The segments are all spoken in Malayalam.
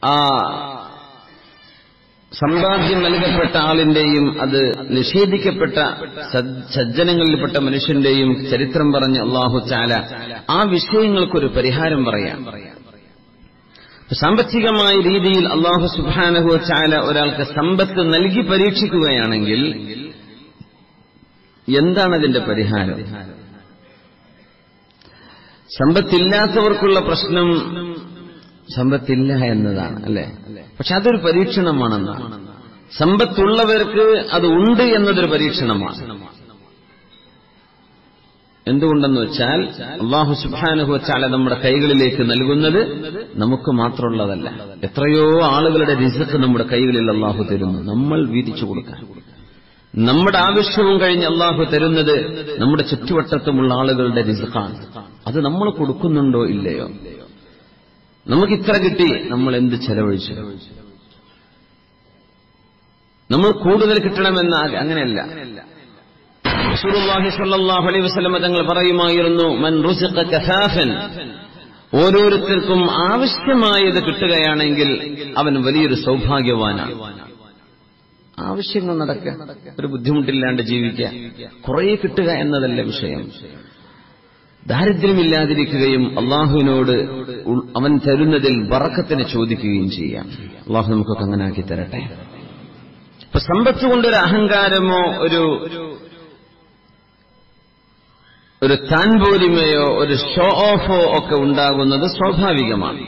ആ സമ്പാദ്യം നൽകപ്പെട്ട ആളിന്റെയും അത് നിഷേധിക്കപ്പെട്ട സജ്ജനങ്ങളിൽപ്പെട്ട മനുഷ്യന്റെയും ചരിത്രം പറഞ്ഞ് അല്ലാഹു തആല ആ വിഷയങ്ങൾക്കൊരു പരിഹാരം പറയാം. സാമ്പത്തികമായ രീതിയിൽ അല്ലാഹു സുബ്ഹാനഹു വ തആല ഒരാൾക്ക് സമ്പത്ത് നൽകി പരീക്ഷിക്കുകയാണെങ്കിൽ എന്താണ് അതിന്റെ പരിഹാരം? സമ്പത്തില്ലാത്തവർക്കുള്ള പ്രശ്നം സമ്പത്തില്ല എന്നതാണ്, അല്ലെ? പക്ഷെ അതൊരു പരീക്ഷണമാണെന്നാണ്. സമ്പത്തുള്ളവർക്ക് അത് ഉണ്ട് എന്നതൊരു പരീക്ഷണമാണ്. എന്തുകൊണ്ടെന്ന് വെച്ചാൽ അല്ലാഹു സുബ്ഹാനഹു വ തആല നമ്മുടെ കൈകളിലേക്ക് നൽകുന്നത് നമുക്ക് മാത്രമുള്ളതല്ല. എത്രയോ ആളുകളുടെ റിസ്ക് നമ്മുടെ കൈകളിൽ അല്ലാഹു തരുന്നു, നമ്മൾ വീതിച്ചു കൊടുക്കാൻ. നമ്മുടെ ആവശ്യവും കഴിഞ്ഞ് അല്ലാഹു തരുന്നത് നമ്മുടെ ചുറ്റുവട്ടത്തുമുള്ള ആളുകളുടെ റിസ്ഖാണ്. അത് നമ്മൾ കൊടുക്കുന്നുണ്ടോ ഇല്ലയോ? നമുക്ക് ഇത്ര കിട്ടി, നമ്മൾ എന്ത് ചെലവഴിച്ചു? നമ്മൾ കൂടുതൽ കിട്ടണമെന്ന് അങ്ങനെയല്ല. റസൂലുള്ളാഹി സ്വല്ലല്ലാഹു അലൈഹി വസല്ലം തങ്ങൾ പറയുമായിരുന്നു, മൻ റുസിഖ കഫാഫൻ, ഓരോരുത്തർക്കും ആവശ്യമായത് കിട്ടുകയാണെങ്കിൽ അവൻ വലിയൊരു സൗഭാഗ്യവാനാണ്. ആവശ്യങ്ങൾ നടക്കുക, ഒരു ബുദ്ധിമുട്ടില്ലാണ്ട് ജീവിക്കുക, കുറെ കിട്ടുക എന്നതല്ല വിഷയം. ദാരിദ്ര്യമില്ലാതിരിക്കുകയും അള്ളാഹുവിനോട് അവൻ തരുന്നതിൽ ബറക്കത്തിനെ ചോദിക്കുകയും ചെയ്യാം. അള്ളാഹു നമുക്കൊക്കെ അങ്ങനെ ആക്കി തരട്ടെ. ഇപ്പൊ സമ്പത്ത് കൊണ്ടൊരു അഹങ്കാരമോ ഒരു താൻപോരിമയോ ഒരു ഷോ ഓഫോ ഒക്കെ ഉണ്ടാകുന്നത് സ്വാഭാവികമാണ്.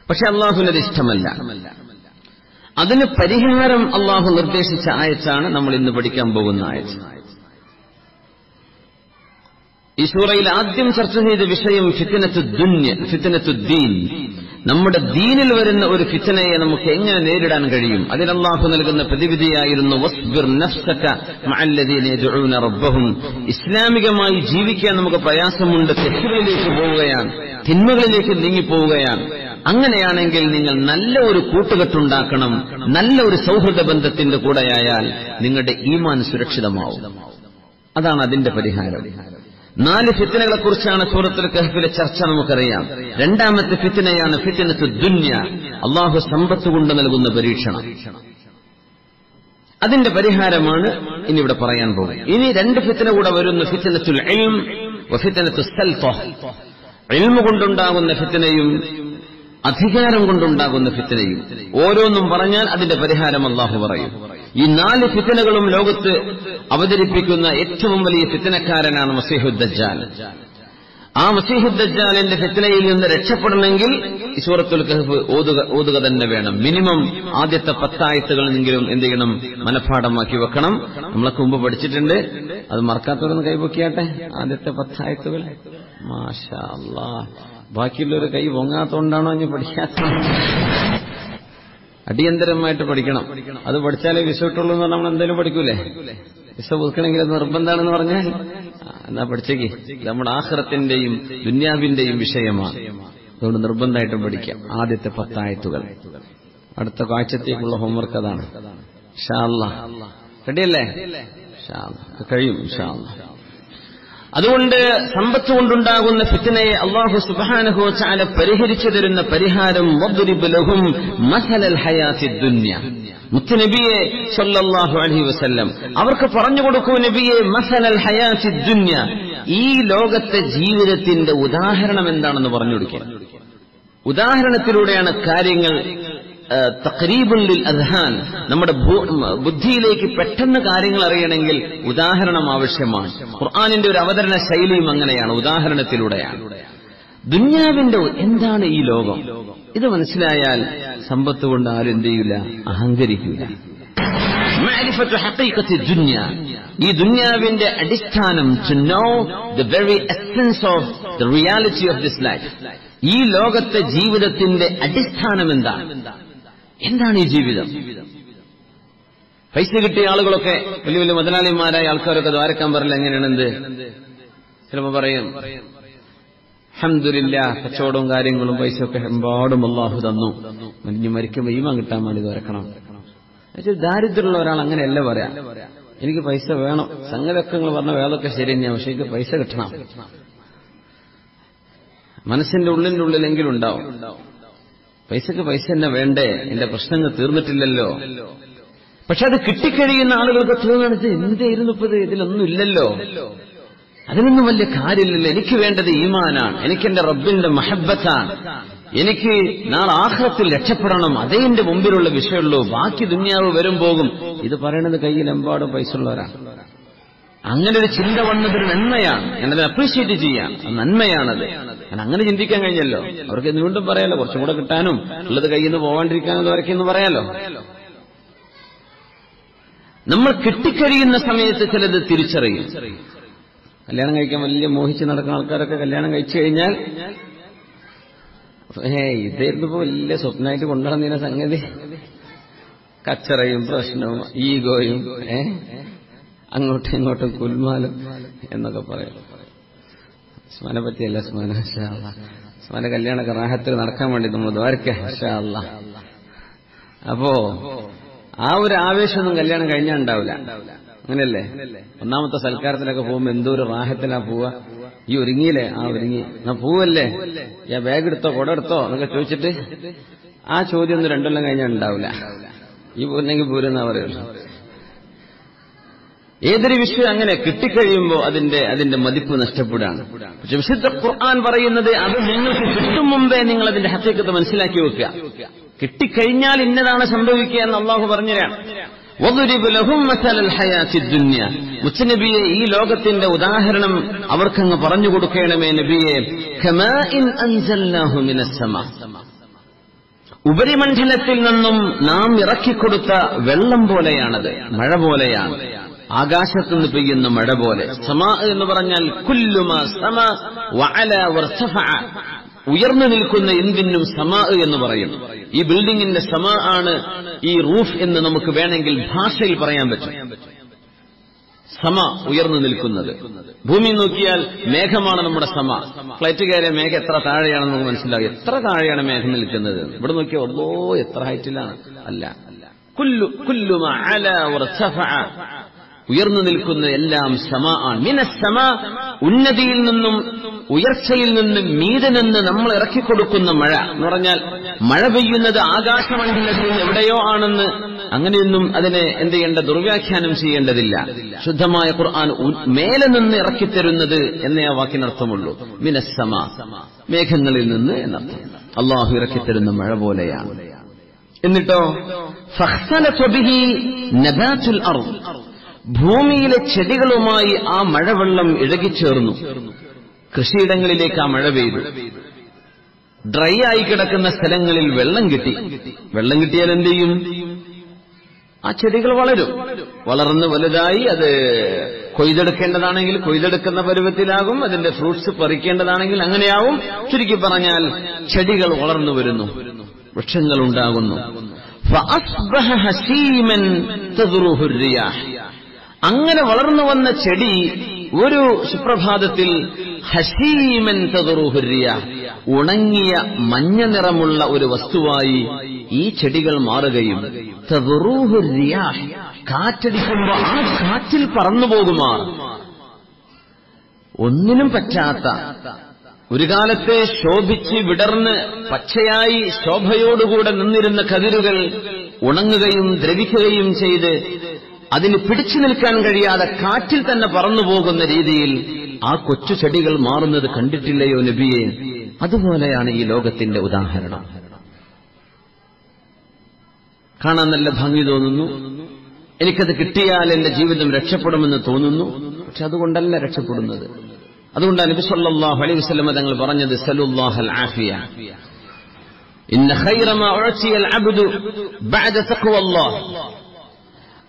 പക്ഷെ അള്ളാഹുവിനത് ഇഷ്ടമല്ല. അതിന് പരിഹാരം അള്ളാഹു നിർദ്ദേശിച്ച ആയത്താണ് നമ്മൾ ഇന്ന് പഠിക്കാൻ പോകുന്ന ആയത്ത്. ഈ സൂറയിൽ ആദ്യം ചർച്ച ചെയ്ത വിഷയം ഫിത്നത്തുദ്ദീൻ, നമ്മുടെ ദീനിൽ വരുന്ന ഒരു ഫിത്നയെ നമുക്ക് എങ്ങനെ നേരിടാൻ കഴിയും, അതിന് അല്ലാഹു നൽകുന്ന പ്രതിവിധിയായിരുന്നു വസ്ബിർ നഫ്സക മഅല്ലദീന യദ്ഊന റബ്ബഹും. ഇസ്ലാമികമായി ജീവിക്കാൻ നമുക്ക് പ്രയാസമുണ്ട്, തെറ്റുകളിലേക്ക് പോവുകയാണ്, തിന്മകളിലേക്ക് നീങ്ങിപ്പോവുകയാണ്. അങ്ങനെയാണെങ്കിൽ നിങ്ങൾ നല്ല ഒരു കൂട്ടുകെട്ടുണ്ടാക്കണം. നല്ല ഒരു സൗഹൃദ ബന്ധത്തിന്റെ കൂടെയായാൽ നിങ്ങളുടെ ഈമാൻ സുരക്ഷിതമാവും. അതാണ് അതിന്റെ പരിഹാരം. 4 ഫിത്നകളെക്കുറിച്ചാണ് സൂറത്തുൽ കഹ്ഫിലെ ചർച്ച നമുക്കറിയാം. രണ്ടാമത്തെ ഫിത്നയാണ് ഫിത്നത്തുദ് ദുനിയ, അല്ലാഹു സമ്പത്ത് കൊണ്ട് നൽകുന്ന പരീക്ഷണം. അതിന്റെ പരിഹാരമാണ് ഇനി ഇവിടെ പറയാൻ പോകുന്നത്. ഇനി 2 ഫിത്ന കൂടെ വരുന്നു, ഫിത്നത്തുൽ ഇൽം വ ഫിത്നത്തുസ് സൽത. ഇൽമു കൊണ്ടുണ്ടാകുന്ന ഫിത്നയും അധികാരം കൊണ്ടുണ്ടാകുന്ന ഫിത്നയും. ഓരോന്നും പറഞ്ഞാൽ അതിന്റെ പരിഹാരം അല്ലാഹു പറയും. ഈ 4 ഫിത്നകളും ലോകത്ത് അവതരിപ്പിക്കുന്ന ഏറ്റവും വലിയ ഫിത്നക്കാരനാണ് മസീഹുദ് ദജ്ജാൽ. ആ മസീഹുദ് ദജ്ജാലിന്റെ ഫിത്നയിൽ നിന്ന് രക്ഷപ്പെടണമെങ്കിൽ ഈ സൂറത്തുൽ കഹ്ഫ് ഓതുക തന്നെ വേണം. മിനിമം ആദ്യത്തെ 10 ആയത്തുകളെങ്കിലും എന്ത് ചെയ്യണം, മനഃപ്പാഠമാക്കി വെക്കണം. നമ്മളൊക്കെ മുമ്പ് പഠിച്ചിട്ടുണ്ട്, അത് മറക്കാത്തവരൊന്ന് കൈപൊക്കിയാട്ടെ. ആദ്യത്തെ 10 ആയത്തുകൾ മാഷാ അല്ലാഹ്. ബാക്കിയുള്ളൊരു കൈ പൊങ്ങാത്തോണ്ടാണോ ഇനി പഠിക്കാത്ത? അടിയന്തരമായിട്ട് പഠിക്കണം. അത് പഠിച്ചാലേ വിസ കിട്ടുള്ളൂ എന്ന് പറഞ്ഞാൽ നമ്മൾ എന്തായാലും പഠിക്കൂലേ? വിസ പുതുക്കണമെങ്കിൽ അത് നിർബന്ധമാണെന്ന് പറഞ്ഞാൽ എന്നാ പഠിച്ചേക്ക്. നമ്മുടെ ആഖിറത്തിന്റെയും ദുന്യാവിന്റെയും വിഷയമാണ്. അതുകൊണ്ട് നിർബന്ധമായിട്ടും പഠിക്കാം. ആദ്യത്തെ 10 ആയത്തുകൾ. അടുത്ത ആഴ്ചത്തേക്കുള്ള ഹോംവർക്ക് അതാണ്. ഇൻഷാ അല്ലാഹ് റെഡിയല്ലേ? ഇൻഷാ അല്ലാഹ് കഴിയും ഇൻഷാ അല്ലാഹ്. അതുകൊണ്ട് സമ്പത്ത് കൊണ്ടുണ്ടാകുന്ന ഫിത്നയെ അല്ലാഹു സുബ്ഹാനഹു വ തആല പരിഹരിച്ചു തരുന്ന പരിഹാരം വദ്രിബ് ലഹും മസലൽ ഹയാത്തിദ് ദുനിയ. മുത്തുനബിയെ സല്ലല്ലാഹു അലൈഹി വസല്ലം അവർക്ക് പറഞ്ഞു കൊടുക്കൂ, നബിയെ, മസലൽ ഹയാത്തിദ് ദുനിയ, ഈ ലോകത്തെ ജീവിതത്തിന്റെ ഉദാഹരണം എന്താണെന്ന് പറഞ്ഞു കൊടുക്കുക. ഉദാഹരണത്തിലൂടെയാണ് കാര്യങ്ങൾ തഖരീബുൻ ലിൽ അദ്ഹാൻ, നമ്മുടെ ബുദ്ധിയിലേക്ക് പെട്ടെന്ന് കാര്യങ്ങൾ അറിയണമെങ്കിൽ ഉദാഹരണം ആവശ്യമാണ്. ഖുർആനിന്റെ ഒരു അവതരണ ശൈലിയും അങ്ങനെയാണ്, ഉദാഹരണത്തിലൂടെയാണ്. ദുന്യാവിന്റെ എന്താണ് ഈ ലോകം, ഇത് മനസ്സിലായാൽ സമ്പത്ത് കൊണ്ട് ആരും എന്ത് ചെയ്യില്ല, അഹങ്കരിക്കില്ല. മഅരിഫത്തു ഹഖീഖത്തി ദുനിയ, ഈ ദുന്യാവിന്റെ അടിസ്ഥാനം, to know the very essence of the reality of this life. ഈ ലോകത്തെ ജീവിതത്തിന്റെ അടിസ്ഥാനം എന്താണ്? എന്താണ് ഈ ജീവിതം? പൈസ കിട്ടിയ ആളുകളൊക്കെ, വലിയ വലിയ മുതലാളിമാരായ ആൾക്കാരൊക്കെ ദ്വാരക്കാൻ പറയില്ല. എങ്ങനെയാണ്? എന്ത് ചിലപ്പോ പറയും, അൽഹംദുലില്ലാഹ്, കച്ചവടവും കാര്യങ്ങളും പൈസയൊക്കെ എമ്പാടും അല്ലാഹു തന്നു, ഇനി മരിക്കുമ്പോൾ ഈമാൻ കിട്ടാൻ വേണ്ടി ദ്വാരക്കണം. ദാരിദ്ര്യമുള്ള ഒരാൾ അങ്ങനെയല്ല പറയാം, എനിക്ക് പൈസ വേണം. സംഗതിയൊക്കെ നിങ്ങൾ പറഞ്ഞ വേദമൊക്കെ ശരി തന്നെയാണ്, പക്ഷെ എനിക്ക് പൈസ കിട്ടണം. മനസ്സിന്റെ ഉള്ളിന്റെ ഉള്ളിലെങ്കിലും ഉണ്ടാവും. പൈസക്ക് പൈസ തന്നെ വേണ്ടേ, എന്റെ പ്രശ്നങ്ങൾ തീർന്നിട്ടില്ലല്ലോ. പക്ഷെ അത് കിട്ടിക്കഴിയുന്ന ആളുകൾക്ക് തോന്നുന്നത് എന്തായിരുന്നു ഇപ്പത്, ഇതിലൊന്നും ഇല്ലല്ലോ, അതിനൊന്നും വലിയ കാര്യമില്ലല്ലോ, എനിക്ക് വേണ്ടത് ഈമാനാണ്, എനിക്കെന്റെ റബ്ബിന്റെ മഹബ്ബത്താണ്, എനിക്ക് നാളെ ആഖിറത്തിൽ രക്ഷപ്പെടണം, അതേ എന്റെ മുമ്പിലുള്ള വിഷയമുള്ളൂ, ബാക്കി ദുനിയാവ് വരും പോകും. ഇത് പറയണത് കയ്യിലെമ്പാടും പൈസ ഉള്ളവരാണ്. അങ്ങനെ ഒരു ചിന്ത വന്നതൊരു നന്മയാണ്, ഞാനത് അപ്രീഷിയേറ്റ് ചെയ്യാം, അത് നന്മയാണത്. കാരണം അങ്ങനെ ചിന്തിക്കാൻ കഴിഞ്ഞല്ലോ. അവർക്ക് വീണ്ടും പറയാലോ, കുറച്ചും കൂടെ കിട്ടാനും ഉള്ളത് കയ്യിൽ നിന്ന് പോകാണ്ടിരിക്കാനും വരയ്ക്കെന്ന് പറയാലോ. നമ്മൾ കിട്ടിക്കഴിയുന്ന സമയത്ത് ചിലത് തിരിച്ചറിയും. കല്യാണം കഴിക്കാൻ വലിയ മോഹിച്ച് നടക്കുന്ന ആൾക്കാരൊക്കെ കല്യാണം കഴിച്ചു കഴിഞ്ഞാൽ ഇതായിരുന്നു ഇപ്പൊ വലിയ സ്വപ്നമായിട്ട് കൊണ്ടുനടന്നിരുന്ന സംഗതി, കച്ചറയും പ്രശ്നവും ഈഗോയും അങ്ങോട്ടും ഇങ്ങോട്ടും കുൽമാലും എന്നൊക്കെ പറയും. ഉസ്മാനെ പറ്റിയല്ല, ഉസ്മാന്റെ കല്യാണമൊക്കെ റാഹത്തിൽ നടക്കാൻ വേണ്ടി നമ്മൾ ദ്വാരക്ക ഇൻഷാ അല്ലാഹ്. അപ്പോ ആ ഒരു ആവേശമൊന്നും കല്യാണം കഴിഞ്ഞാൽ ഉണ്ടാവില്ല. അങ്ങനെയല്ലേ? ഒന്നാമത്തെ സൽക്കാരത്തിലൊക്കെ പോകുമ്പോ എന്തോ ഒരു റാഹത്തിലാ പോവാ. ഈ ഒരുങ്ങിയില്ലേ? ആ ഒരുങ്ങി, ഞാൻ പോവല്ലേ, ഞാൻ ബാഗ് എടുത്തോ കുട എടുത്തോ എന്നൊക്കെ ചോദിച്ചിട്ട് ആ ചോദ്യം ഒന്നും 2 കൊല്ലം കഴിഞ്ഞാൽ ഉണ്ടാവില്ല. ഈ പോരെങ്കിൽ പോരെന്നാ പറയുള്ളൂ. ഏതൊരു വിഷയം അങ്ങനെ കിട്ടിക്കഴിയുമ്പോൾ അതിന്റെ മതിപ്പ് നഷ്ടപ്പെടുകയാണ്. പക്ഷെ വിശുദ്ധ ഖുർആൻ പറയുന്നത് അത് നിങ്ങൾക്ക് കിട്ടും മുമ്പേ നിങ്ങൾ അതിന്റെ ഹഖീഖത്ത് മനസ്സിലാക്കി വെക്കുക. കിട്ടിക്കഴിഞ്ഞാൽ ഇന്നതാണ് സംഭവിക്കുക എന്ന് അള്ളാഹു പറഞ്ഞുതരാണ്. വദ്രിബ് ലഹും മസലൽ ഹയാത്തിദ് ദുനിയ. മുത്തനബിയെ ഈ ലോകത്തിന്റെ ഉദാഹരണം അവർക്കങ്ങ് പറഞ്ഞു കൊടുക്കണമേ നബിയെ. കമാഇൻ അൻസൽനാഹു മിനസ് സമാ. ഉപരിമണ്ഡലത്തിൽ നിന്നും നാം ഇറക്കിക്കൊടുത്ത വെള്ളം പോലെയാണത്, മഴ പോലെയാണ്, ആകാശത്തുനിന്ന് പെയ്യുന്ന മഴ പോലെ. സമാ എന്ന് പറഞ്ഞാൽ കുല്ലുമാ സമാ വഅല വർതഫഅ, ഉയർന്നു നിൽക്കുന്ന എന്തിനും സമാ എന്ന് പറയും. ഈ ബിൽഡിംഗിന്റെ സമാ ആണ് ഈ റൂഫ് എന്ന് നമുക്ക് വേണമെങ്കിൽ ഭാഷയിൽ പറയാൻ പറ്റും. സമ ഉയർന്നു നിൽക്കുന്നത്. ഭൂമി നോക്കിയാൽ മേഘമാണ് നമ്മുടെ സമ. ഫ്ലൈറ്റ് കയറിയ മേഘം എത്ര താഴെയാണെന്ന് നമുക്ക് മനസ്സിലാവും. എത്ര താഴെയാണ് മേഘം നിൽക്കുന്നത്. ഇവിടെ നോക്കിയാൽ ഒന്നോ എത്ര ഹൈറ്റിലാണ്. അല്ല, കുല്ലുമാ അല വർതഫഅ, ഉയർന്നു നിൽക്കുന്ന എല്ലാം സമാ ആണ്. മിനസ് സമാ, ഉന്നതിയിൽ നിന്നും ഉയർച്ചയിൽ നിന്നും മീതെ നിന്ന് നമ്മൾ ഇറക്കിക്കൊടുക്കുന്ന മഴ എന്ന് പറഞ്ഞാൽ മഴ പെയ്യുന്നത് ആകാശമണ്ഡലത്തിൽ നിന്ന് എവിടെയോ ആണെന്ന് അങ്ങനെയൊന്നും അതിനെ എന്ത് ചെയ്യേണ്ട, ദുർവ്യാഖ്യാനം ചെയ്യേണ്ടതില്ല. ശുദ്ധമായ ഖുർആൻ മേലെ നിന്ന് ഇറക്കിത്തരുന്നത് എന്നേ ആ വാക്കിനർത്ഥമുള്ളൂ. മിനസ് സമാ, മേഘങ്ങളിൽ നിന്ന് എന്നർത്ഥം. അള്ളാഹു ഇറക്കിത്തരുന്ന മഴ പോലെയാണ്. എന്നിട്ടോ ഫഖ്തലത ബിഹി നബാതുൽ അർദ്, ഭൂമിയിലെ ചെടികളുമായി ആ മഴവെള്ളം ഇഴകിച്ചേർന്നു. കൃഷിയിടങ്ങളിലേക്ക് ആ മഴ പെയ്തു. ഡ്രൈ ആയി കിടക്കുന്ന സ്ഥലങ്ങളിൽ വെള്ളം കിട്ടി. വെള്ളം കിട്ടിയാൽ എന്ത് ചെയ്യും? ആ ചെടികൾ വളരും. വളർന്ന് വലുതായി അത് കൊയ്തെടുക്കേണ്ടതാണെങ്കിൽ കൊയ്തെടുക്കുന്ന പരുവത്തിലാകും. അതിന്റെ ഫ്രൂട്ട്സ് പറിക്കേണ്ടതാണെങ്കിൽ അങ്ങനെയാവും. ചുരുക്കി പറഞ്ഞാൽ ചെടികൾ വളർന്നു വരുന്നു, വൃക്ഷങ്ങൾ ഉണ്ടാകുന്നു. ഫഅസ്ബഹ ഹസീമൻ തദ്റുഹു റിയാഹ്, അങ്ങനെ വളർന്നു വന്ന ചെടി ഒരു സുപ്രഭാതത്തിൽ ഹസീമൻ തദ്റുഹു റിയാഹ്, ഉണങ്ങിയ മഞ്ഞ നിറമുള്ള ഒരു വസ്തുവായി ഈ ചെടികൾ മാറുകയും, തദ്റുഹു റിയാഹ്, കാറ്റടിക്കുമ്പോൾ ആ കാറ്റിൽ പറന്നുപോകുമാർ ഒന്നിനും പറ്റാത്ത ഒരു കാലത്തെ ശോഭിച്ച് വിടർന്ന് പച്ചയായി ശോഭയോടുകൂടെ നിന്നിരുന്ന കതിരുകൾ ഉണങ്ങുകയും ദ്രവിക്കുകയും ചെയ്ത് അതിന് പിടിച്ചു നിൽക്കാൻ കഴിയാതെ കാറ്റിൽ തന്നെ പറന്നുപോകുന്ന രീതിയിൽ ആ കൊച്ചു ചെടികൾ മാറുന്നത് കണ്ടിട്ടില്ലയോ നബിയെ? അതുപോലെയാണ് ഈ ലോകത്തിന്റെ ഉദാഹരണം. കാണാൻ നല്ല ഭംഗി തോന്നുന്നു, എനിക്കത് കിട്ടിയാൽ എന്റെ ജീവിതം രക്ഷപ്പെടുമെന്ന് തോന്നുന്നു. പക്ഷെ അതുകൊണ്ടല്ല രക്ഷപ്പെടുന്നത്. അതുകൊണ്ടാണ് നബി സല്ലല്ലാഹു അലൈഹി വസല്ലം തങ്ങൾ പറഞ്ഞത് സല്ലല്ലാഹുൽ ആഫിയ, ഇന്ന ഖൈറ മാ ഉഅതിയൽ അബ്ദു ബഅദ തഖ്വല്ലാഹ്.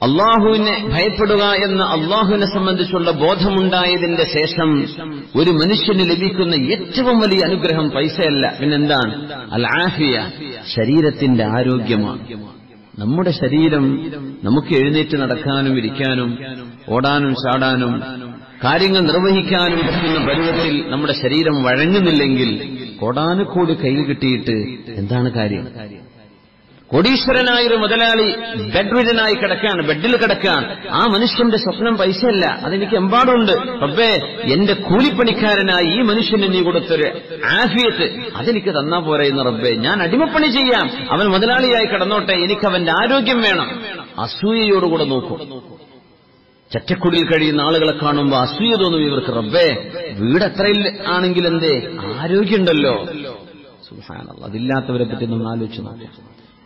അള്ളാഹുവിനെ ഭയപ്പെടുക എന്ന അള്ളാഹുവിനെ സംബന്ധിച്ചുള്ള ബോധമുണ്ടായതിന്റെ ശേഷം ഒരു മനുഷ്യന് ലഭിക്കുന്ന ഏറ്റവും വലിയ അനുഗ്രഹം പൈസയല്ല, പിന്നെന്താണ്? അൽ ആഫിയ, ശരീരത്തിന്റെ ആരോഗ്യമാണ്. നമ്മുടെ ശരീരം നമുക്ക് എഴുന്നേറ്റ് നടക്കാനും ഇരിക്കാനും ഓടാനും ചാടാനും കാര്യങ്ങൾ നിർവഹിക്കാനും പറ്റുന്ന പരുവത്തിൽ നമ്മുടെ ശരീരം വഴങ്ങുന്നില്ലെങ്കിൽ കോടാനുകോടി കയ്യിൽ കിട്ടിയിട്ട് എന്താണ് കാര്യം? കോടീശ്വരനായൊരു മുതലാളി ബെഡ്റിഡനായി കിടക്കുകയാണ്, ബെഡിൽ കിടക്കുകയാണ്. ആ മനുഷ്യന്റെ സ്വപ്നം പൈസയല്ല, അതെനിക്ക് എമ്പാടുണ്ട്. റബ്ബേ, എന്റെ കൂലിപ്പണിക്കാരനായി ഈ മനുഷ്യന് നീ കൊടുത്തൊരു ആഫിയത്ത് അതെനിക്ക് തന്നാ പോരെ എന്ന് റബ്ബേ, ഞാൻ അടിമപ്പണി ചെയ്യാം, അവൻ മുതലാളിയായി കിടന്നോട്ടെ, എനിക്ക് അവന്റെ ആരോഗ്യം വേണം. അസൂയയോടുകൂടെ നോക്കും. ചറ്റക്കുടിയിൽ കഴിയുന്ന ആളുകളെ കാണുമ്പോ അസൂയ തോന്നും ഇവർക്ക്. റബ്ബേ, വീട് എത്രയിൽ ആണെങ്കിൽ എന്തേ, ആരോഗ്യമുണ്ടല്ലോ. സുബ്ഹാനല്ലാഹ്, അതില്ലാത്തവരെ പറ്റി നമ്മൾ ആലോചിച്ച് നോക്കാം.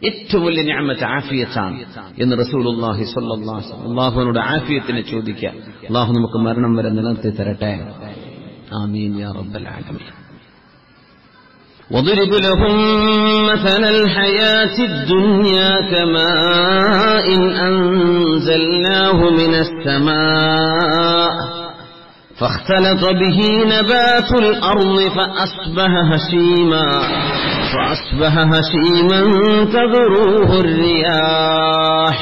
ഏറ്റവും വലിയ നിഅമത്ത് ആഫിയത്താണ് എന്ന് റസൂലുള്ളാഹി സ്വല്ലല്ലാഹു അലൈഹി വസല്ലം അല്ലാഹുവിനോട് ആഫിയത്തിനെ ചോദിക്കുക. അല്ലാഹു നമുക്ക് മരണം വരെ നിലനിർത്തി തരട്ടെ. ആമീൻ യാ റബ്ബൽ ആലമീൻ. وَضْرِبْ لَهُم مَّثَلَ الْحَيَاةِ الدُّنْيَا كَمَاءٍ أَنزَلْنَاهُ مِنَ السَّمَاءِ فاختلط به نبات الأرض فأصبح هشيما تذروه الرياح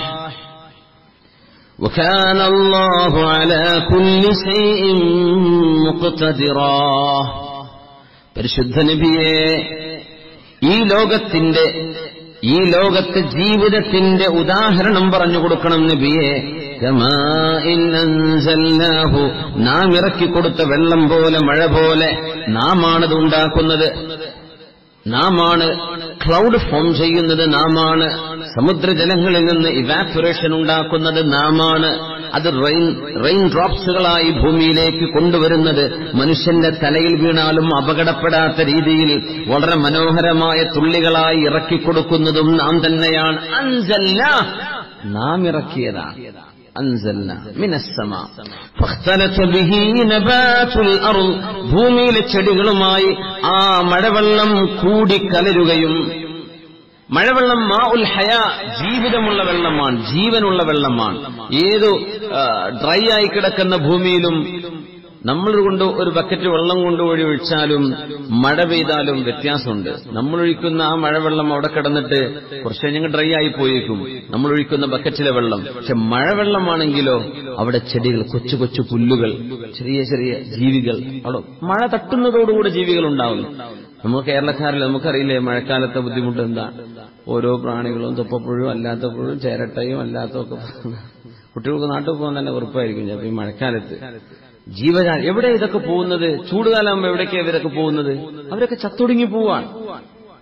وكان الله على كل شيء مقتدرا. പരിശുദ്ധ നബിയെ, ഈ ലോകത്തെ ജീവിതത്തിന്റെ ഉദാഹരണം പറഞ്ഞു കൊടുക്കണം നബിയെ. കമാഇൻ അൻസൽനാഹു, നാം ഇറക്കിക്കൊടുത്ത വെള്ളം പോലെ, മഴ പോലെ നാമാണത് ഉണ്ടാക്കുന്നത്, നാമാണ് ക്ലൗഡ് ഫോം ചെയ്യുന്നത്, നാമാണ് സമുദ്രജലങ്ങളിൽ നിന്ന് ഇവാപറേഷൻ ഉണ്ടാക്കുന്നത്, നാമാണ് അത് റെയിൻ ഡ്രോപ്സുകളായി ഭൂമിയിലേക്ക് കൊണ്ടുവരുന്നത്. മനുഷ്യന്റെ തലയിൽ വീണാലും അപകടപ്പെടാത്ത രീതിയിൽ വളരെ മനോഹരമായ തുള്ളികളായി ഇറക്കിക്കൊടുക്കുന്നതും നാം തന്നെയാണ്. അൻസൽനാ, നാം ഇറക്കിയതാണ്. അൻസൽനാ മിനസ്സമാ ഫഖ്തലത ബിഹി നബാതുൽ അർദ്, ഭൂമിയിലെ ചെടികളുമായി ആ മഴവെള്ളം കൂടിക്കലരുകയും. മഴവെള്ളം മാഉൽ ഹയാ, ജീവിതമുള്ള വെള്ളമാണ്, ജീവനുള്ള വെള്ളമാണ്. ഏതു ഡ്രൈ ആയി കിടക്കുന്ന ഭൂമിയിലും നമ്മൾ കൊണ്ട് ഒരു ബക്കറ്റ് വെള്ളം കൊണ്ടുപോയി ഒഴിച്ചാലും മഴ പെയ്താലും വ്യത്യാസമുണ്ട്. നമ്മൾ ഒഴിക്കുന്ന ആ മഴവെള്ളം അവിടെ കിടന്നിട്ട് കുറച്ച് കഴിഞ്ഞ് ഡ്രൈ ആയി പോയേക്കും, നമ്മൾ ഒഴിക്കുന്ന ബക്കറ്റിലെ വെള്ളം. പക്ഷെ മഴവെള്ളമാണെങ്കിലോ അവിടെ ചെടികൾ, കൊച്ചു കൊച്ചു പുല്ലുകൾ, ചെറിയ ചെറിയ ജീവികൾ, അവിടെ മഴ തട്ടുന്നതോടുകൂടി ജീവികൾ ഉണ്ടാവുന്നു. നമ്മൾ കേരളക്കാരിൽ നമുക്കറിയില്ലേ മഴക്കാലത്തെ ബുദ്ധിമുട്ട് എന്താ. ഓരോ പ്രാണികളും തൊപ്പപ്പുഴും അല്ലാത്തപ്പോഴും ചേരട്ടയും അല്ലാത്തതൊക്കെ. കുട്ടികൾക്ക് നാട്ടിൽ പോകാൻ തന്നെ ഉറപ്പായിരിക്കും ചിലപ്പോൾ ഈ മഴക്കാലത്ത്. ജീവജാലം എവിടെ ഇതൊക്കെ പോകുന്നത്? ചൂടുകാലമാകുമ്പോൾ എവിടേക്കാണ് ഇവരൊക്കെ പോകുന്നത്? അവരൊക്കെ ചത്തൊടുങ്ങി പോവാണ്.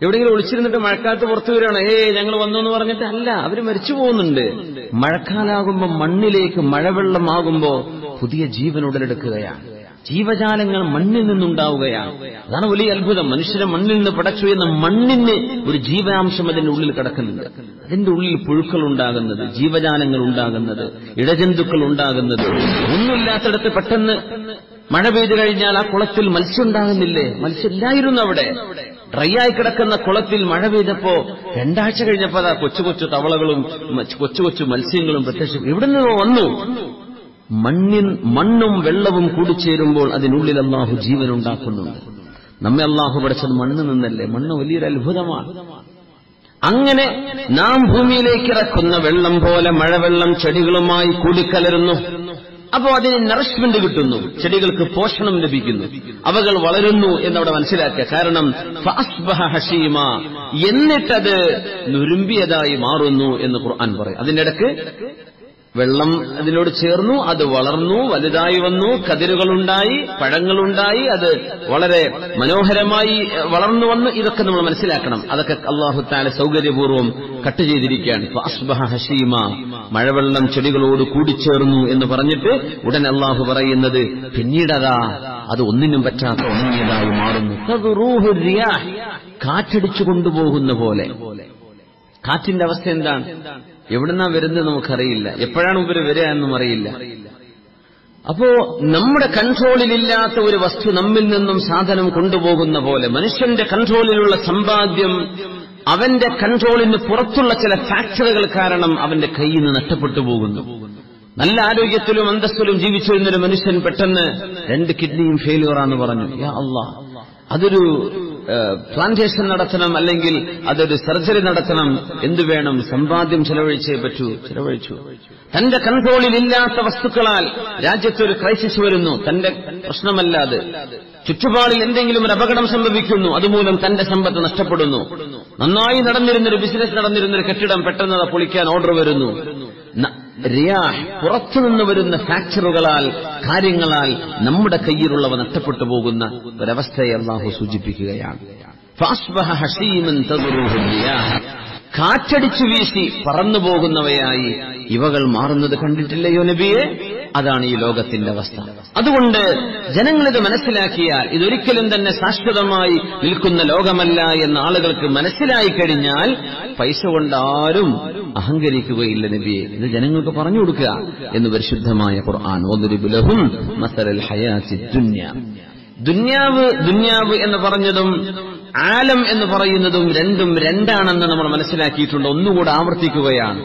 എവിടെയെങ്കിലും ഒളിച്ചിരുന്നിട്ട് മഴക്കാലത്ത് പുറത്തു വരികയാണ്, ഞങ്ങൾ വന്നു എന്ന് പറഞ്ഞിട്ട് അല്ല, അവര് മരിച്ചു പോകുന്നുണ്ട്. മഴക്കാലാകുമ്പോൾ മണ്ണിലേക്ക് മഴവെള്ളമാകുമ്പോൾ പുതിയ ജീവൻ ഉടലെടുക്കുകയാണ്. ജീവജാലങ്ങൾ മണ്ണിൽ നിന്നുണ്ടാവുകയാണ്. അതാണ് വലിയ അത്ഭുതം. മനുഷ്യരെ മണ്ണിൽ നിന്ന് പടച്ചു എന്ന മണ്ണിന് ഒരു ജീവനാംശം അതിന്റെ ഉള്ളിൽ കിടക്കുന്നുണ്ട്. അതിന്റെ ഉള്ളിൽ പുഴുക്കൾ ഉണ്ടാകുന്നത്, ജീവജാലങ്ങൾ ഉണ്ടാകുന്നത്, ഇഴജന്തുക്കൾ ഉണ്ടാകുന്നത്. ഒന്നുമില്ലാത്തടത്ത് പെട്ടെന്ന് മഴ പെയ്തു കഴിഞ്ഞാൽ ആ കുളത്തിൽ മത്സ്യം ഉണ്ടാകുന്നില്ലേ? മത്സ്യം ഇല്ലായിരുന്നു അവിടെ. ഡ്രൈ ആയി കിടക്കുന്ന കുളത്തിൽ മഴ പെയ്തപ്പോ 2 ആഴ്ച കഴിഞ്ഞപ്പോ അതാ കൊച്ചു കൊച്ചു തവളകളും കൊച്ചു കൊച്ചു മത്സ്യങ്ങളും പ്രത്യക്ഷം എവിടെ നിന്നോ വന്നു. മണ്ണും വെള്ളവും കൂടിച്ചേരുമ്പോൾ അതിനുള്ളിൽ അല്ലാഹു ജീവൻ ഉണ്ടാക്കുന്നുണ്ട്. നമ്മെ അല്ലാഹു പഠിച്ചത് മണ്ണ് നിന്നല്ലേ. മണ്ണ് വലിയൊരു അത്ഭുതമാണ്. അങ്ങനെ നാം ഭൂമിയിലേക്ക് ഇറക്കുന്ന വെള്ളം പോലെ മഴവെള്ളം ചെടികളുമായി കൂടിക്കലരുന്നു. അപ്പോൾ അതിന് നറിഷ്മെന്റ് കിട്ടുന്നു, ചെടികൾക്ക് പോഷണം ലഭിക്കുന്നു, അവകൾ വളരുന്നു എന്നവിടെ മനസ്സിലാക്കുക. കാരണം ഫഅസ്ബഹ ഹശീമ, എന്നിട്ടത് നുരുമ്പിയതായി മാറുന്നു എന്ന് ഖുർആൻ പറയും. അതിന്റെ ഇടയ്ക്ക് വെള്ളം അതിനോട് ചേർന്നു, അത് വളർന്നു, വലുതായി വന്നു, കതിരുകളുണ്ടായി, പഴങ്ങളുണ്ടായി, അത് വളരെ മനോഹരമായി വളർന്നു വന്നു. ഇതൊക്കെ നമ്മൾ മനസ്സിലാക്കണം. അതൊക്കെ അല്ലാഹു തആല സൗകര്യപൂർവ്വം കട്ട് ചെയ്തിരിക്കുകയാണ്. ഫഅസ്ബഹ ഹശീമ, മഴവെള്ളം ചെടികളോട് കൂടിച്ചേർന്നു എന്ന് പറഞ്ഞിട്ട് ഉടൻ അല്ലാഹു പറയുന്നത് പിന്നീടതാ അത് ഒന്നിനും പറ്റാത്ത ഉണങ്ങിയതായി മാറുന്നു. തദ്റൂഹു റിയാഹ്, കാറ്റടിച്ചു കൊണ്ടുപോകുന്ന പോലെ. കാറ്റിന്റെ അവസ്ഥ എന്താണ്? എവിടുന്നാ വരുന്നത് നമുക്കറിയില്ല, എപ്പോഴാണ് ഇവര് വരിക എന്നും അറിയില്ല. അപ്പോ നമ്മുടെ കൺട്രോളിലില്ലാത്ത ഒരു വസ്തു നമ്മിൽ നിന്നും സാധനം കൊണ്ടുപോകുന്ന പോലെ മനുഷ്യന്റെ കൺട്രോളിലുള്ള സമ്പാദ്യം അവന്റെ കൺട്രോളിന് പുറത്തുള്ള ചില ഫാക്ടറുകൾ കാരണം അവന്റെ കയ്യിൽ നിന്ന് നഷ്ടപ്പെട്ടു പോകുന്നു. നല്ല ആരോഗ്യത്തിലും അന്തസ്സിലും ജീവിച്ചിരുന്നൊരു മനുഷ്യൻ പെട്ടെന്ന് 2 കിഡ്നിയും ഫെയിലിയറാന്ന് പറഞ്ഞു. യാ അല്ലാഹ്, അതൊരു പ്ലാന്റേഷൻ നടത്തണം, അല്ലെങ്കിൽ അതൊരു സർജറി നടത്തണം. എന്തു വേണം? സമ്പാദ്യം ചെലവഴിച്ചേ പറ്റൂ. ചെലവഴിച്ചു. തന്റെ കൺട്രോളിലില്ലാത്ത വസ്തുക്കളാൽ രാജ്യത്തൊരു ക്രൈസിസ് വരുന്നു. തന്റെ പ്രശ്നമല്ലാതെ ചുറ്റുപാടിൽ എന്തെങ്കിലും ഒരു അപകടം സംഭവിക്കുന്നു, അതുമൂലം തന്റെ സമ്പത്ത് നഷ്ടപ്പെടുന്നു. നന്നായി നടന്നിരുന്നൊരു ബിസിനസ് നടന്നിരുന്നൊരു കെട്ടിടം പെട്ടെന്ന് പൊളിക്കാൻ ഓർഡർ വരുന്നു. റിയാഹ്, പുറത്തുനിന്ന് വരുന്ന ഫാക്ടറുകളാൽ, കാര്യങ്ങളാൽ നമ്മുടെ കയ്യിലുള്ളവ നഷ്ടപ്പെട്ടു പോകുന്ന ഒരവസ്ഥയെ അല്ലാഹു സൂചിപ്പിക്കുകയാണ്. ഫഅസ്ബഹ ഹശീമൻ തദ്റുഹു റിയാഹ്, കാറ്റടിച്ചു വീശി പറന്നു പോകുന്നവയായി ഇവകൾ മാറുന്നത് കണ്ടിട്ടില്ലയോ നബിയെ? അതാണ് ഈ ലോകത്തിന്റെ അവസ്ഥ. അതുകൊണ്ട് ജനങ്ങളിത് മനസ്സിലാക്കിയാൽ ഇതൊരിക്കലും തന്നെ ശാശ്വതമായി നിൽക്കുന്ന ലോകമല്ല എന്ന ആളുകൾക്ക് മനസ്സിലായി കഴിഞ്ഞാൽ പൈസ കൊണ്ടാരും അഹങ്കരിക്കുകയില്ല നബിയെ. ഇത് ജനങ്ങൾക്ക് പറഞ്ഞു കൊടുക്കുക എന്ന് പരിശുദ്ധമായ ഖുർആൻ. വദ്രിബ് ലഹും മസലൽ ഹയാത്തി ദുനിയ. ദുന്യാവ് എന്ന് പറഞ്ഞതും ആലം എന്ന് പറയുന്നതും രണ്ടും രണ്ടാണെന്ന് നമ്മൾ മനസ്സിലാക്കിയിട്ടുണ്ട്. ഒന്നുകൂടെ ആവർത്തിക്കുകയാണ്.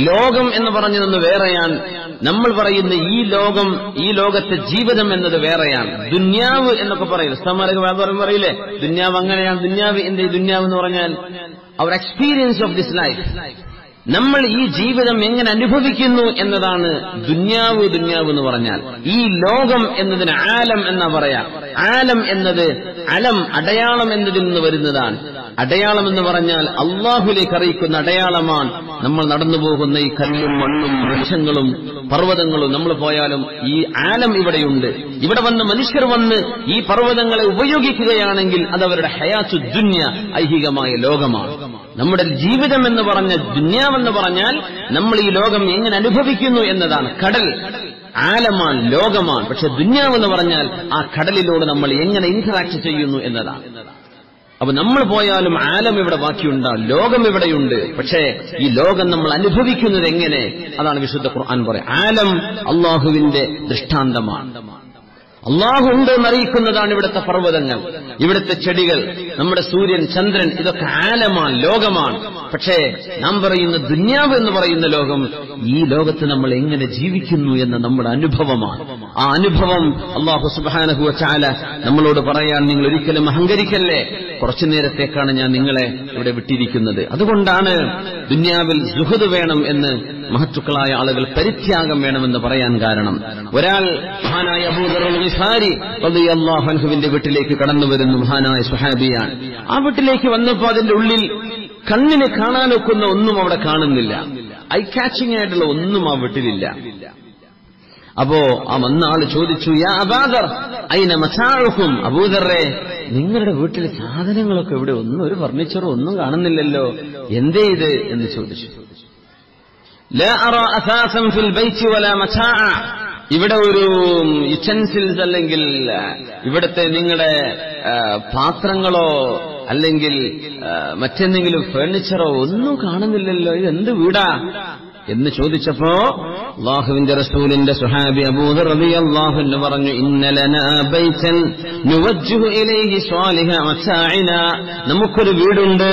ലോകം എന്ന് പറഞ്ഞതൊന്ന് വേറെയാണ്. നമ്മൾ പറയുന്ന ഈ ലോകത്തെ ജീവിതം എന്നത് വേറെയാണ്. ദുന്യാവ് എന്നൊക്കെ പറയില്ല. ഉസ്താദ്മാരൊക്കെ വ്യാപാരം പറയില്ലേ, ദുന്യാവ് അങ്ങനെയാണ്. ദുന്യാവ് എന്ത്? ദുന്യാവ് എന്ന് പറഞ്ഞാൽ അവർ എക്സ്പീരിയൻസ് ഓഫ് ദിസ് ലൈഫ്, നമ്മൾ ഈ ജീവിതം എങ്ങനെ അനുഭവിക്കുന്നു എന്നതാണ് ദുന്യാവ് എന്ന് പറഞ്ഞാൽ. ഈ ലോകം എന്നതിന് ആലം എന്നാ പറയാ. ആലം എന്നത് അലം, അടയാളം എന്നതിൽ നിന്ന് വരുന്നതാണ്. അടയാളം എന്ന് പറഞ്ഞാൽ അള്ളാഹുലേക്ക് അറിയിക്കുന്ന അടയാളമാണ്. നമ്മൾ നടന്നു പോകുന്ന ഈ കല്ലും മണ്ണും വൃക്ഷങ്ങളും പർവ്വതങ്ങളും നമ്മൾ പോയാലും ഈ ആലം ഇവിടെയുണ്ട്. ഇവിടെ വന്ന് മനുഷ്യർ വന്ന് ഈ പർവ്വതങ്ങളെ ഉപയോഗിക്കുകയാണെങ്കിൽ അതവരുടെ ഹയാത്തു ദുന്യ, ഐഹികമായ ലോകമാണ്. നമ്മുടെ ജീവിതം എന്ന് പറഞ്ഞ ദുന്യാവെന്ന് പറഞ്ഞാൽ നമ്മൾ ഈ ലോകം എങ്ങനെ അനുഭവിക്കുന്നു എന്നതാണ്. കടൽ ആലമാണ്, ലോകമാണ്. പക്ഷെ ദുന്യാവെന്ന് പറഞ്ഞാൽ ആ കടലിലൂടെ നമ്മൾ എങ്ങനെ ഇന്ററാക്ട് ചെയ്യുന്നു എന്നതാണ്. അപ്പൊ നമ്മൾ പോയാലും ആലം ഇവിടെ ബാക്കിയുണ്ടാവും, ലോകം ഇവിടെയുണ്ട്. പക്ഷേ ഈ ലോകം നമ്മൾ അനുഭവിക്കുന്നത് എങ്ങനെ? അതാണ് വിശുദ്ധ ഖുർആൻ പറയാം. ആലം അള്ളാഹുവിന്റെ ദൃഷ്ടാന്തമാണ്. അള്ളാഹു ഉണ്ട് എന്നറിയിക്കുന്നതാണ് ഇവിടുത്തെ പർവ്വതങ്ങൾ, ഇവിടുത്തെ ചെടികൾ, നമ്മുടെ സൂര്യൻ, ചന്ദ്രൻ. ഇതൊക്കെ ആലമാണ്, ലോകമാണ്. പക്ഷേ നാം പറയുന്ന ദുന്യാവ് എന്ന് പറയുന്ന ലോകം, ഈ ലോകത്ത് നമ്മൾ എങ്ങനെ ജീവിക്കുന്നു എന്ന നമ്മുടെ അനുഭവമാണ്. ആ അനുഭവം അല്ലാഹു സുബ്ഹാനഹു വ തആല നമ്മളോട് പറയാൻ, നിങ്ങൾ ഒരിക്കലും അഹങ്കരിക്കല്ലേ, കുറച്ചു നേരത്തേക്കാണ് ഞാൻ നിങ്ങളെ ഇവിടെ വിട്ടിരിക്കുന്നത്. അതുകൊണ്ടാണ് ദുന്യാവിൽ സുഹദ് വേണം എന്ന് മഹത്തുക്കളായ ആളുകൾ പരിത്യാഗം വേണമെന്ന് പറയാൻ കാരണം. ഒരാൾ മഹാനായ അബൂ ദർറുൽ ഗിഫാരി റളിയല്ലാഹു അൻഹുവിന്റെ വീട്ടിലേക്ക് കടന്നു വരുന്നു. മഹാനായ സ്വഹാബിയാണ്. ആ വീട്ടിലേക്ക് വന്നപ്പോൾ അതിന്റെ ഉള്ളിൽ കണ്ണിന് കാണാനൊക്കുന്ന ഒന്നും അവിടെ കാണുന്നില്ല. ഐ കാച്ചിങ് ആയിട്ടുള്ള ഒന്നും ആ വീട്ടിലില്ല. അപ്പോ ആ വന്ന ആള് ചോദിച്ചു, യാ അബൂദർ ഐന മതാഉകും, അബൂദറെ നിങ്ങളുടെ വീട്ടിൽ സാധനങ്ങളൊക്കെ ഇവിടെ, ഒന്നും ഒരു ഫർണിച്ചറോ ഒന്നും കാണുന്നില്ലല്ലോ, എന്തേ ഇത് എന്ന് ചോദിച്ചു. ലാ അറാ അസാസൻ ഫിൽ ബൈത്തി വലാ മതാഅ, ഇവിടെ ഒരു യുറ്റൻസിൽസ് അല്ലെങ്കിൽ ഇവിടുത്തെ നിങ്ങളുടെ പാത്രങ്ങളോ അല്ലെങ്കിൽ മറ്റെന്തെങ്കിലും ഫർണിച്ചറോ ഒന്നും കാണുന്നില്ലല്ലോ, ഇതെന്ത് വീടാ എന്ന് ചോദിച്ചപ്പോ അല്ലാഹുവിന്റെ റസൂലിന്റെ സ്വഹാബി അബൂദർ റളിയല്ലാഹു അൻഹു പറഞ്ഞു, ഇന്ന ലനാ ബൈതൻ നുവജ്ജിഹു ഇലൈഹി സ്വാലിഹ മതാഇനാ, നമുക്കൊരു വീടുണ്ട്,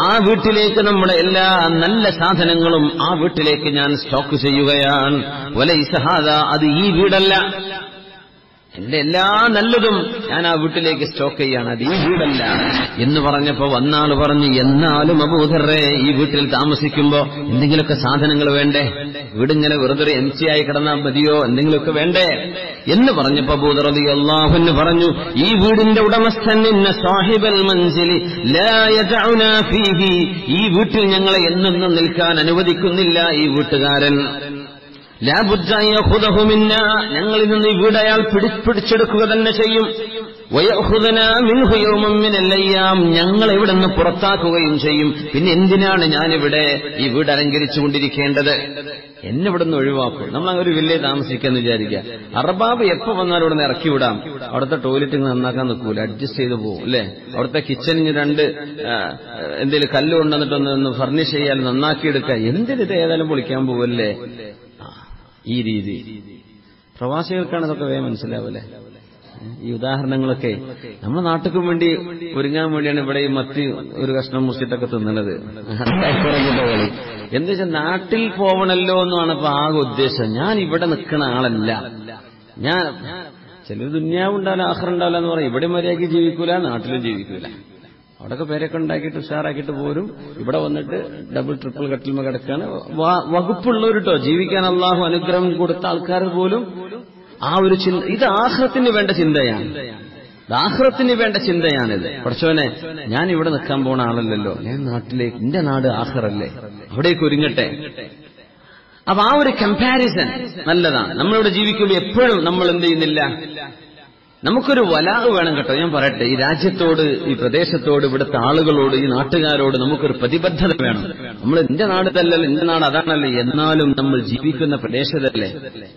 ആ വീട്ടിലേക്ക് നമ്മുടെ എല്ലാ നല്ല സാധനങ്ങളും ആ വീട്ടിലേക്ക് ഞാൻ സ്റ്റോക്ക് ചെയ്യുകയാണ്. വലൈസ ഹാദാ, അത് ഈ വീടല്ല, എന്റെ എല്ലാ നല്ലതും ഞാൻ ആ വീട്ടിലേക്ക് സ്റ്റോക്ക് ചെയ്യാണ്, അത് ഈ വീടല്ല എന്ന് പറഞ്ഞപ്പോ വന്നാള് പറഞ്ഞു, എന്നാലും അബൂദർറെ ഈ വീട്ടിൽ താമസിക്കുമ്പോ എന്തെങ്കിലുമൊക്കെ സാധനങ്ങൾ വേണ്ടേ, വീടിങ്ങനെ വെറുതെ എംറ്റി ആയി കിടന്നാൽ മതിയോ, എന്തെങ്കിലുമൊക്കെ വേണ്ടേ എന്ന് പറഞ്ഞപ്പോ അബൂദർ റളിയല്ലാഹു അൻഹു പറഞ്ഞു, ഈ വീടിന്റെ ഉടമസ്ഥൻ ഇന്ന സാഹിബൽ മൻസിലി ലാ യദഉനാ ഫീഹി, ഈ വീട്ടിൽ ഞങ്ങളെ എന്നെന്നും നിൽക്കാൻ അനുവദിക്കുന്നില്ല ഈ വീട്ടുകാരൻ. ഞങ്ങളിൽ നിന്ന് ഈ വീട് അയാൾ പിടിച്ചെടുക്കുക തന്നെ ചെയ്യും. ഞങ്ങൾ ഇവിടെ നിന്ന് പുറത്താക്കുകയും ചെയ്യും. പിന്നെ എന്തിനാണ് ഞാനിവിടെ ഈ വീട് അലങ്കരിച്ചുകൊണ്ടിരിക്കേണ്ടത്? എന്നെ ഇവിടെ നിന്ന് ഒഴിവാക്കും. നമ്മൾ അങ്ങനെ ഒരു വില്ലേ താമസിക്കാന്ന് വിചാരിക്കുക. അറബാബ് എപ്പോ വന്നാലും ഇവിടെ നിന്ന് ഇറക്കി വിടാം. അവിടുത്തെ ടോയ്ലറ്റ് നന്നാക്കാൻ നിൽക്കൂല, അഡ്ജസ്റ്റ് ചെയ്ത് പോകും അല്ലെ. അവിടുത്തെ കിച്ചണിന് രണ്ട് എന്തെങ്കിലും കല്ല് കൊണ്ടുവന്നിട്ടൊന്ന് ഫർണിഷ് ചെയ്യാൻ നന്നാക്കിയെടുക്കുക. എന്തിനിത് ഏതായാലും പൊളിക്കാൻ പോവല്ലേ? ഈ രീതി പ്രവാസികൾക്കാണ് ഇതൊക്കെ വേഗം മനസ്സിലാവല്ലേ. ഈ ഉദാഹരണങ്ങളൊക്കെ നമ്മുടെ നാട്ടിലും വേണ്ടി ഒരുങ്ങാൻ വേണ്ടിയാണ് ഇവിടെ ഈ മത്തി ഒരു കഷ്ണം മുറിച്ചിട്ടൊക്കെ തിന്നണത്. എന്താ വെച്ചാൽ നാട്ടിൽ പോവണല്ലോ എന്നാണ് ഇപ്പൊ ആകെ ഉദ്ദേശം. ഞാൻ ഇവിടെ നിൽക്കുന്ന ആളല്ല. ഞാൻ ചിലർ ദുന്യാവുണ്ടാവില്ല ആഖിറണ്ടാവില്ല എന്ന് പറയും. ഇവിടെ മര്യാദയ്ക്ക് ജീവിക്കൂല, നാട്ടിലും ജീവിക്കൂല. അവിടെയൊക്കെ പേരൊക്കെ ഉണ്ടാക്കിയിട്ട് ഉഷാറാക്കിയിട്ട് പോരും. ഇവിടെ വന്നിട്ട് ഡബിൾ ട്രിപ്പിൾ കട്ടിൽമ കിടക്കാണ്. വകുപ്പുള്ളവരിട്ടോ, ജീവിക്കാൻ അള്ളാഹു അനുഗ്രഹം കൊടുത്ത ആൾക്കാർ പോലും ആ ഒരു ചിന്ത, ഇത് ആഖിറത്തിന് വേണ്ട ചിന്തയാണ്. ആഖിറത്തിന് വേണ്ട ചിന്തയാണിത്. പടച്ചോനെ, ഞാൻ ഇവിടെ നിൽക്കാൻ പോണ ആളല്ലല്ലോ, ഞാൻ നാട്ടിലേക്ക്, എന്റെ നാട് ആഖിറല്ലേ, അവിടേക്ക് ഒരുങ്ങട്ടെ. അപ്പൊ ആ ഒരു കമ്പാരിസൺ നല്ലതാണ്. നമ്മളിവിടെ ജീവിക്കുമ്പോൾ എപ്പോഴും നമ്മൾ എന്ത് ചെയ്യുന്നില്ല, നമുക്കൊരു വലാഹ് വേണം കേട്ടോ. ഞാൻ പറയട്ടെ, ഈ രാജ്യത്തോട്, ഈ പ്രദേശത്തോട്, ഇവിടുത്തെ ആളുകളോട്, ഈ നാട്ടുകാരോട് നമുക്കൊരു പ്രതിബദ്ധത വേണം. നമ്മൾ എന്റെ നാടല്ലല്ലോ, എന്റെ നാട് അതാണല്ലേ, എന്നാലും നമ്മൾ ജീവിക്കുന്ന പ്രദേശത്തല്ലേ,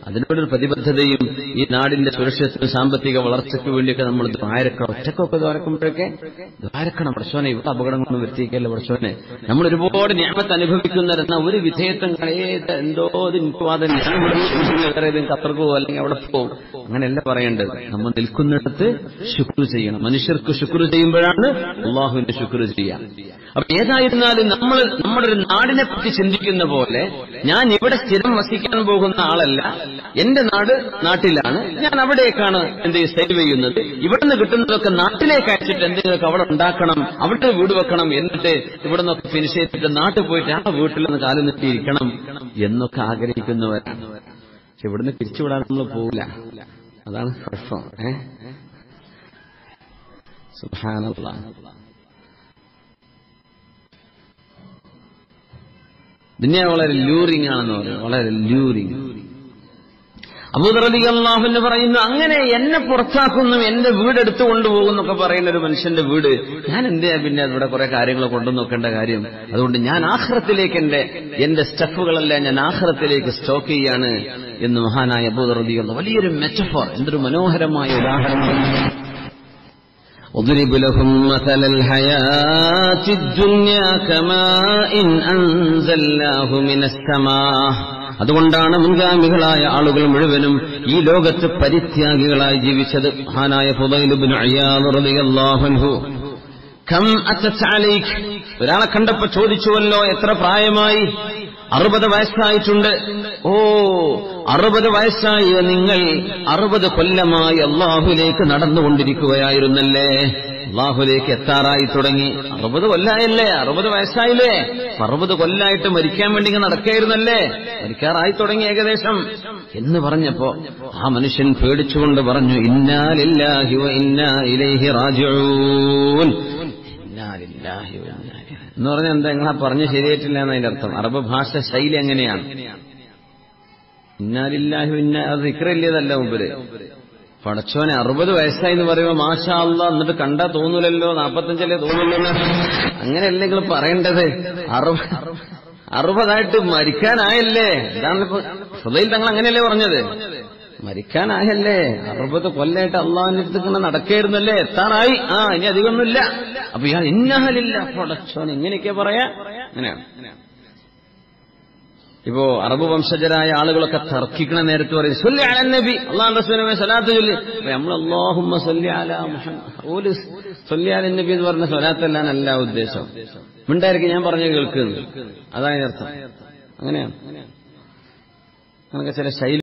അതിനോടൊരു പ്രതിബദ്ധതയും ഈ നാടിന്റെ സുരക്ഷിതത്വ സാമ്പത്തിക വളർച്ചയ്ക്ക് വേണ്ടിയൊക്കെ നമ്മൾ ദ്വാരക്കണം. ഒറ്റക്കൊക്കെ ദ്വാരക്കുമ്പോഴൊക്കെ ദ്വാരക്കണം. പടച്ചോനെ, ഇവിടെ അപകടങ്ങളൊന്നും വരുത്തിക്കല്ലേ പടച്ചോനെ. നമ്മൾ ഒരുപാട് നിയമത്ത് അനുഭവിക്കുന്നവരെന്ന ഒരു വിധേയത്വം എന്തോ നിൽക്കുവാതെ ഞാൻ വേറെ ഏതെങ്കിലും ഖത്തർക്ക് പോകും അല്ലെങ്കിൽ അവിടെ പോകും, അങ്ങനെയല്ല പറയേണ്ടത്. നമ്മൾ നിൽക്കുന്നിടത്ത് ശുക്ർ ചെയ്യണം. മനുഷ്യർക്ക് ശുക്ർ ചെയ്യുമ്പോഴാണ് അള്ളാഹുവിന്റെ ശുക്ർ ചെയ്യാം. അപ്പൊ ഏതായിരുന്നാലും നമ്മൾ നമ്മുടെ ഒരു നാടിനെ പറ്റി ചിന്തിക്കുന്ന പോലെ, ഞാൻ ഇവിടെ സ്ഥിരം വസിക്കാൻ പോകുന്ന ആളല്ല, എന്റെ നാട് നാട്ടിലാണ്, ഞാൻ അവിടേക്കാണ് സേവ് ചെയ്യുന്നത്. ഇവിടുന്ന് കിട്ടുന്നതൊക്കെ നാട്ടിലേക്ക് അയച്ചിട്ട് എന്തെങ്കിലുമൊക്കെ അവിടെ ഉണ്ടാക്കണം, അവിടെ വീട് വെക്കണം, എന്നിട്ട് ഇവിടെ നിന്നൊക്കെ ഫിനിഷ് ചെയ്തിട്ട് നാട്ടിൽ പോയിട്ട് ആ വീട്ടിൽ നിന്ന് കാലം നിർത്തിയിരിക്കണം എന്നൊക്കെ ആഗ്രഹിക്കുന്നവരാണ്. പക്ഷെ ഇവിടുന്ന് പിരിച്ചുവിടാൻ നമ്മൾ പോവില്ല, അതാണ് കുഴപ്പം. സുബ്ഹാനല്ലാഹ്. ദുനിയ വളരെ ലൂറിംഗ് ആണെന്ന് പറയുന്നത്, വളരെ ലൂറിംഗ്. അബൂദർ റളിയല്ലാഹു അൻഹു പറയുന്നു, അങ്ങനെ എന്നെ പുറത്താക്കുന്നു, എന്റെ വീട് എടുത്തു കൊണ്ടുപോകുന്നൊക്കെ പറയുന്ന ഒരു മനുഷ്യന്റെ വീട് ഞാൻ എന്തിനാ പിന്നെ ഇവിടെ കുറെ കാര്യങ്ങൾ കൊണ്ടു നോക്കേണ്ട കാര്യം, അതുകൊണ്ട് ഞാൻ ആഖിറത്തിലേക്ക് എന്റെ സ്റ്റഫുകളെല്ലാം ഞാൻ ആഖിറത്തിലേക്ക് സ്റ്റോക്ക് ചെയ്യാണ് എന്ന് മഹാനായ അബൂദർ റളിയല്ലാഹു. വലിയൊരു മെറ്റഫോർ, എന്തൊരു മനോഹരമായ ഉദാഹരണം. اضرب لهم مثل الحياة الدنيا كماء أنزلناه من السماء. അതുകൊണ്ടാണ് മുൻഗാമികളായ ആളുകൾ മുഴുവനും ഈ ലോകത്ത് പരിത്യാഗികളായി ജീവിച്ചത്. മഹാനായ ഫുദൈൽ ഇബ്നു ഇയാദ് റളിയല്ലാഹു അൻഹു, കം അതത അലൈക്, ഒരാളെ കണ്ടപ്പോ ചോദിച്ചുവല്ലോ, എത്ര പ്രായമായി? 60 വയസ്സായിട്ടുണ്ട്. ഓ, 60 വയസ്സായ നിങ്ങൾ 60 കൊല്ലമായി അള്ളാഹുലേക്ക് നടന്നുകൊണ്ടിരിക്കുകയായിരുന്നല്ലേ, അള്ളാഹുലേക്ക് എത്താറായി തുടങ്ങി. 60 കൊല്ലായല്ലേ, 60 വയസ്സായില്ലേ, 60 കൊല്ലായിട്ട് മരിക്കാൻ വേണ്ടി നടക്കായിരുന്നല്ലേ, മരിക്കാറായി തുടങ്ങി ഏകദേശം എന്ന് പറഞ്ഞപ്പോ ആ മനുഷ്യൻ പേടിച്ചുകൊണ്ട് പറഞ്ഞു, ഇന്നാ ലില്ലാഹി വ ഇന്നാ ഇലൈഹി റാജിഊൻ. ഇന്നാ ലില്ലാഹി വ ഇന്നാ ഇലൈഹി എന്ന് പറഞ്ഞാൽ എന്താ, നിങ്ങളാ പറഞ്ഞ് ശരിയായിട്ടില്ല എന്നതിന്റെ അർത്ഥം. അറബ് ഭാഷ ശൈലി എങ്ങനെയാണ്? ഇന്നാ ലില്ലാഹി വ ഇന്നാ, അത് ദിക്റല്ലേതല്ല മുമ്പ്. പടച്ചോനെ 60 വയസ്സായി എന്ന് പറയുമ്പോ മാഷാ അല്ലാഹ്, എന്നിട്ട് കണ്ടാ തോന്നൂലല്ലോ, 45 തോന്നൂലല്ലോ, അങ്ങനെയല്ലേ നിങ്ങൾ പറയേണ്ടത്. 60 മരിക്കാനായല്ലേ, ഇതാണ് ഇപ്പൊ ഫുദൈൽ തങ്ങൾ അങ്ങനെയല്ലേ പറഞ്ഞത്, മരിക്കാനായല്ലേ, 60 കൊല്ലായിട്ട് അള്ളാഹുവിന്റെ അടുത്ത് നടക്കായിരുന്നല്ലേ, എത്താറായി, ഇനി അധികമൊന്നുമില്ല. അപ്പൊ ഇയാൾ ഇന്നഹലില്ല, പടച്ചോൻ ഇങ്ങനെയൊക്കെ പറയാ, അങ്ങനെയാണ്. ഇപ്പോ അറബ് വംശജരായ ആളുകളൊക്കെ തർക്കിക്കണ നേരത്ത് പറയും സ്വല്ലി അലാ നബി, അല്ലാഹുവിന്റെ റസൂലിനെ സ്വലാത്ത് ചൊല്ലി. നമ്മൾ അല്ലാഹുമ്മ സ്വല്ലി അലാ മുഹമ്മദ്, ഓല് സ്വല്ലി അലാ നബി എന്ന് പറഞ്ഞ സ്വലാത്തല്ലാന്നല്ല ഉദ്ദേശം. മിണ്ടായിരിക്കും, ഞാൻ പറഞ്ഞു കേൾക്കുന്നു, അതാണ് അർത്ഥം. അങ്ങനെയാണ്. അങ്ങനെയൊക്കെ ചില ശൈലി